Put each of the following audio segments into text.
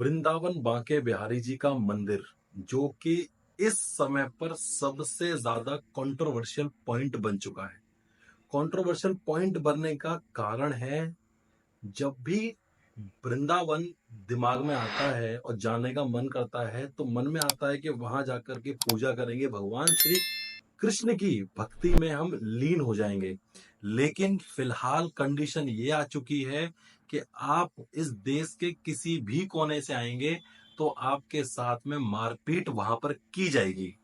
वृंदावन बांके बिहारी जी का मंदिर, जो कि इस समय पर सबसे ज्यादा कंट्रोवर्शियल पॉइंट बन चुका है। कंट्रोवर्शियल पॉइंट बनने का कारण है, जब भी वृंदावन दिमाग में आता है और जाने का मन करता है, तो मन में आता है कि वहां जाकर के पूजा करेंगे, भगवान श्री कृष्ण की भक्ति में हम लीन हो जाएंगे। लेकिन फिलहाल कंडीशन ये आ चुकी है कि आप इस देश के किसी भी कोने से आएंगे तो आपके साथ में मारपीट वहां पर की जाएगी।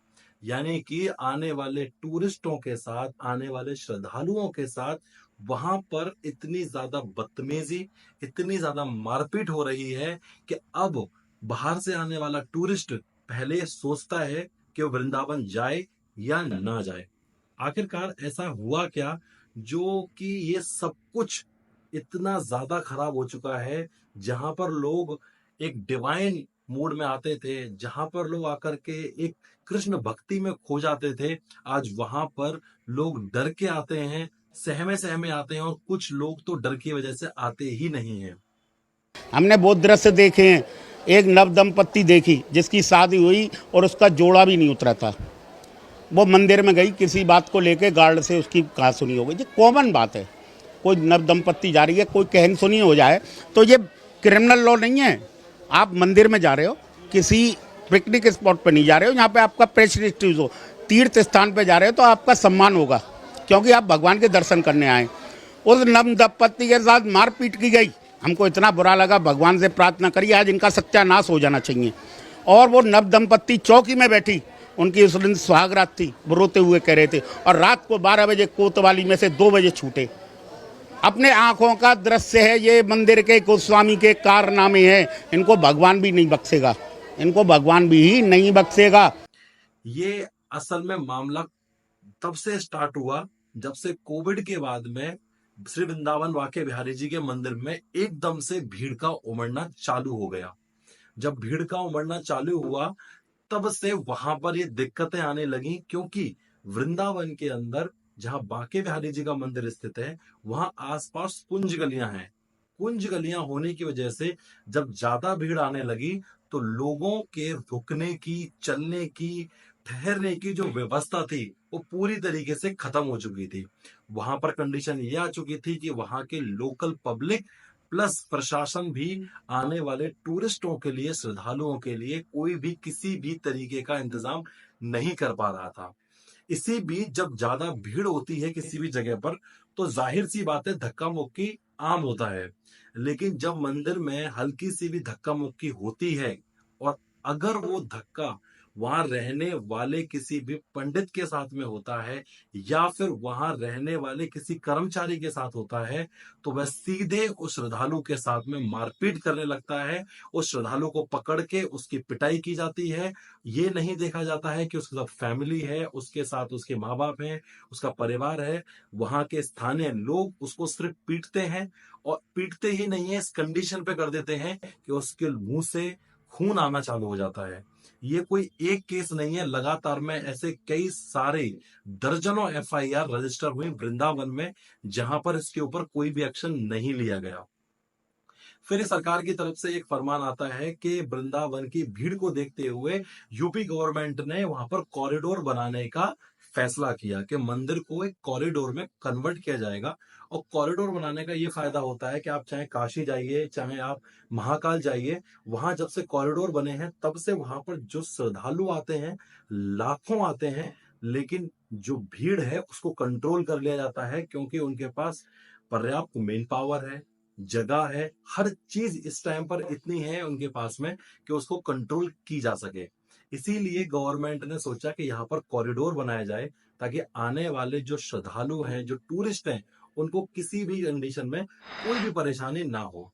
यानी कि आने वाले टूरिस्टों के साथ, आने वाले श्रद्धालुओं के साथ वहां पर इतनी ज्यादा बदतमीजी, इतनी ज्यादा मारपीट हो रही है कि अब बाहर से आने वाला टूरिस्ट पहले सोचता है कि वो वृंदावन जाए या ना जाए। आखिरकार ऐसा हुआ क्या, जो कि ये सब कुछ इतना ज्यादा खराब हो चुका है। जहां पर लोग एक डिवाइन मूड में आते थे, जहां पर लोग आकर के एक कृष्ण भक्ति में खो जाते थे, आज वहां पर लोग डर के आते हैं, सहमे सहमे आते हैं, और कुछ लोग तो डर की वजह से आते ही नहीं हैं। हमने बहुत दृश्य देखे हैं। एक नव दंपत्ति देखी जिसकी शादी हुई और उसका जोड़ा भी नहीं उतरा था। वो मंदिर में गई, किसी बात को लेके गार्ड से उसकी कहा सुनी हो गई। ये कॉमन बात है। कोई नव दंपत्ति जा रही है, कोई कहन सुनी हो जाए तो ये क्रिमिनल लॉ नहीं है। आप मंदिर में जा रहे हो, किसी पिकनिक स्पॉट पर नहीं जा रहे हो, यहाँ पे आपका प्रेस्टिज हो, तीर्थ स्थान पे जा रहे हो तो आपका सम्मान होगा, क्योंकि आप भगवान के दर्शन करने आए। उस नव दंपत्ति के साथ मारपीट की गई। हमको इतना बुरा लगा। भगवान से प्रार्थना करिए आज इनका सत्यानाश हो जाना चाहिए। और वो नव दंपत्ति चौकी में बैठी, उनकी उस दिन सुहागरात थी, वो रोते हुए कह रहे थे, और रात को 12 बजे कोतवाली में से 2 बजे छूटे। अपने आंखों का दृश्य है, ये मंदिर के गोस्वामी के कारनामे हैं। इनको भगवान भी नहीं बख्शेगा, इनको भगवान भी नहीं बख्शेगा। ये असल में मामला तब से स्टार्ट हुआ जब से कोविड के बाद में श्री वृंदावन बांके बिहारी जी के मंदिर में एकदम से भीड़ का उमड़ना चालू हो गया। जब भीड़ का उमड़ना चालू हुआ, तब से वहां पर ये दिक्कतें आने लगी, क्योंकि वृंदावन के अंदर जहां बांके बिहारी जी का मंदिर स्थित है, वहां आसपास कुंज गलियां हैं। कुंज गलियां होने की वजह से जब ज्यादा भीड़ आने लगी, तो लोगों के रुकने की, चलने की, ठहरने की जो व्यवस्था थी, वो पूरी तरीके से खत्म हो चुकी थी। वहां पर कंडीशन ये आ चुकी थी कि वहां के लोकल पब्लिक प्लस प्रशासन भी आने वाले टूरिस्टों के लिए, श्रद्धालुओं के लिए कोई भी किसी भी तरीके का इंतजाम नहीं कर पा रहा था। इसी बीच जब ज्यादा भीड़ होती है किसी भी जगह पर, तो जाहिर सी बात है धक्का मुक्की आम होता है। लेकिन जब मंदिर में हल्की सी भी धक्का मुक्की होती है, और अगर वो धक्का वहां रहने वाले किसी भी पंडित के साथ में होता है, या फिर वहां रहने वाले किसी कर्मचारी के साथ होता है, तो वह सीधे उस श्रद्धालु के साथ में मारपीट करने लगता है। उस श्रद्धालु को पकड़ के उसकी पिटाई की जाती है। ये नहीं देखा जाता है कि उसके साथ फैमिली है, उसके साथ उसके माँ बाप हैं, उसका परिवार है। वहां के स्थानीय लोग उसको सिर्फ पीटते हैं, और पीटते ही नहीं है, इस कंडीशन पे कर देते हैं कि उसके मुंह से खून आना चालू हो जाता है। ये कोई एक केस नहीं है, लगातार में ऐसे कई सारे दर्जनों एफआईआर रजिस्टर हुई वृंदावन में, जहां पर इसके ऊपर कोई भी एक्शन नहीं लिया गया। फिर सरकार की तरफ से एक फरमान आता है कि वृंदावन की भीड़ को देखते हुए यूपी गवर्नमेंट ने वहां पर कॉरिडोर बनाने का फैसला किया कि मंदिर को एक कॉरिडोर में कन्वर्ट किया जाएगा। और कॉरिडोर बनाने का ये फायदा होता है कि आप चाहे काशी जाइए, चाहे आप महाकाल जाइए, वहां जब से कॉरिडोर बने हैं तब से वहां पर जो श्रद्धालु आते हैं, लाखों आते हैं, लेकिन जो भीड़ है उसको कंट्रोल कर लिया जाता है, क्योंकि उनके पास पर्याप्त मेन पावर है, जगह है, हर चीज इस टाइम पर इतनी है उनके पास में कि उसको कंट्रोल की जा सके। इसीलिए गवर्नमेंट ने सोचा कि यहाँ पर कॉरिडोर बनाया जाए, ताकि आने वाले जो श्रद्धालु हैं, जो टूरिस्ट हैं, उनको किसी भी कंडीशन में कोई भी परेशानी ना हो।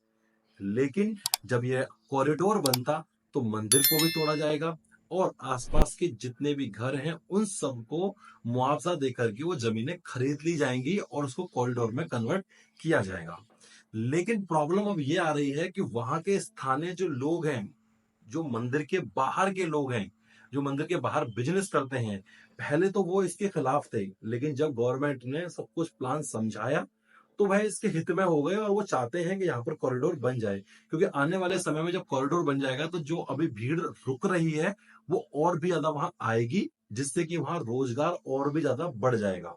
लेकिन जब यह कॉरिडोर बनता, तो मंदिर को भी तोड़ा जाएगा, और आसपास के जितने भी घर हैं उन सबको मुआवजा देकर के वो जमीनें खरीद ली जाएंगी और उसको कॉरिडोर में कन्वर्ट किया जाएगा। लेकिन प्रॉब्लम अब ये आ रही है कि वहां के स्थानीय जो लोग हैं, जो मंदिर के बाहर के लोग हैं, जो मंदिर के बाहर बिजनेस करते हैं, पहले तो वो इसके खिलाफ थे। लेकिन जब गवर्नमेंट ने सब कुछ प्लान समझाया, तो वह इसके हित में हो गए और वो चाहते हैं कि यहाँ पर कॉरिडोर बन जाए, क्योंकि आने वाले समय में जब कॉरिडोर बन जाएगा तो जो अभी भीड़ रुक रही है वो और भी ज्यादा वहां आएगी, जिससे कि वहां रोजगार और भी ज्यादा बढ़ जाएगा।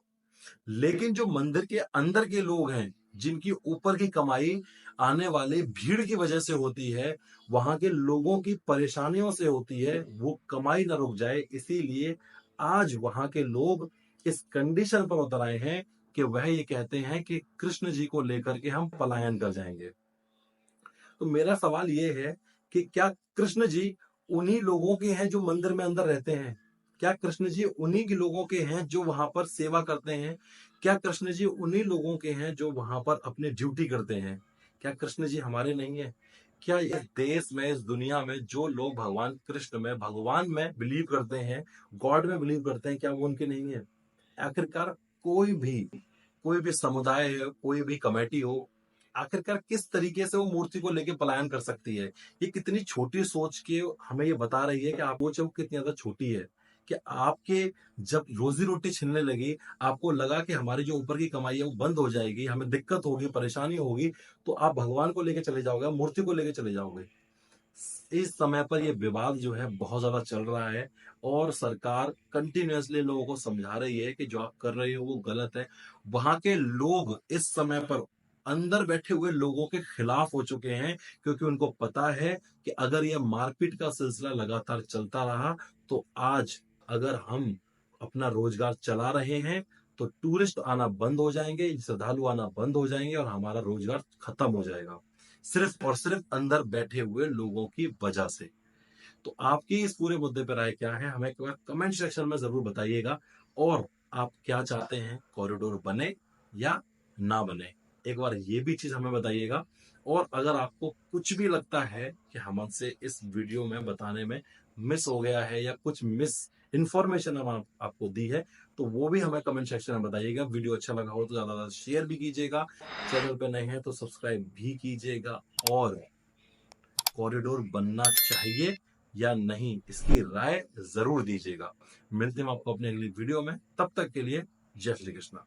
लेकिन जो मंदिर के अंदर के लोग हैं, जिनकी ऊपर की कमाई आने वाली भीड़ की वजह से होती है, वहां के लोगों की परेशानियों से होती है, वो कमाई ना रुक जाए, इसीलिए आज वहां के लोग इस कंडीशन पर उतर आए हैं कि वह ये कहते हैं कि कृष्ण जी को लेकर के हम पलायन कर जाएंगे। तो मेरा सवाल ये है कि क्या कृष्ण जी उन्हीं लोगों के हैं जो मंदिर में अंदर रहते हैं? क्या कृष्ण जी उन्हीं के लोगों के हैं जो वहां पर सेवा करते हैं? क्या कृष्ण जी उन्हीं लोगों के हैं जो वहां पर अपनी ड्यूटी करते हैं? क्या कृष्ण जी हमारे नहीं है? क्या इस देश में, इस दुनिया में जो लोग भगवान कृष्ण में, भगवान में बिलीव करते हैं, गॉड में बिलीव करते हैं, क्या वो उनके नहीं है? आखिरकार कोई भी कोई भी समुदाय है, कोई भी कमेटी हो, आखिरकार किस तरीके से वो मूर्ति को लेके पलायन कर सकती है? ये कितनी छोटी सोच के हमें ये बता रही है कि आप सोच वो कितनी ज्यादा छोटी है, कि आपके जब रोजी रोटी छिनने लगी, आपको लगा कि हमारी जो ऊपर की कमाई है वो बंद हो जाएगी, हमें दिक्कत होगी, परेशानी होगी, तो आप भगवान को लेके चले जाओगे, मूर्ति को लेके चले जाओगे। इस समय पर ये विवाद जो है बहुत ज्यादा चल रहा है और सरकार कंटिन्यूअसली लोगों को समझा रही है कि जो आप कर रहे हो वो गलत है। वहां के लोग इस समय पर अंदर बैठे हुए लोगों के खिलाफ हो चुके हैं, क्योंकि उनको पता है कि अगर ये मारपीट का सिलसिला लगातार चलता रहा तो आज अगर हम अपना रोजगार चला रहे हैं तो टूरिस्ट आना बंद हो जाएंगे, श्रद्धालु आना बंद हो जाएंगे और हमारा रोजगार खत्म हो जाएगा, सिर्फ और सिर्फ अंदर बैठे हुए लोगों की वजह से। तो आपकी इस पूरे मुद्दे पर राय क्या है, हमें कमेंट सेक्शन में जरूर बताइएगा। और आप क्या चाहते हैं, कॉरिडोर बने या ना बने, एक बार ये भी चीज हमें बताइएगा। और अगर आपको कुछ भी लगता है कि हमसे इस वीडियो में बताने में मिस हो गया है या कुछ मिस इंफॉर्मेशन हम आपको दी है, तो वो भी हमें कमेंट सेक्शन में बताइएगा। वीडियो अच्छा लगा हो तो ज्यादा ज्यादा शेयर भी कीजिएगा, चैनल पे नए हैं तो सब्सक्राइब भी कीजिएगा। और कॉरिडोर बनना चाहिए या नहीं, इसकी राय जरूर दीजिएगा। मिलते हैं आपको अपने अगली वीडियो में, तब तक के लिए जय श्री कृष्णा।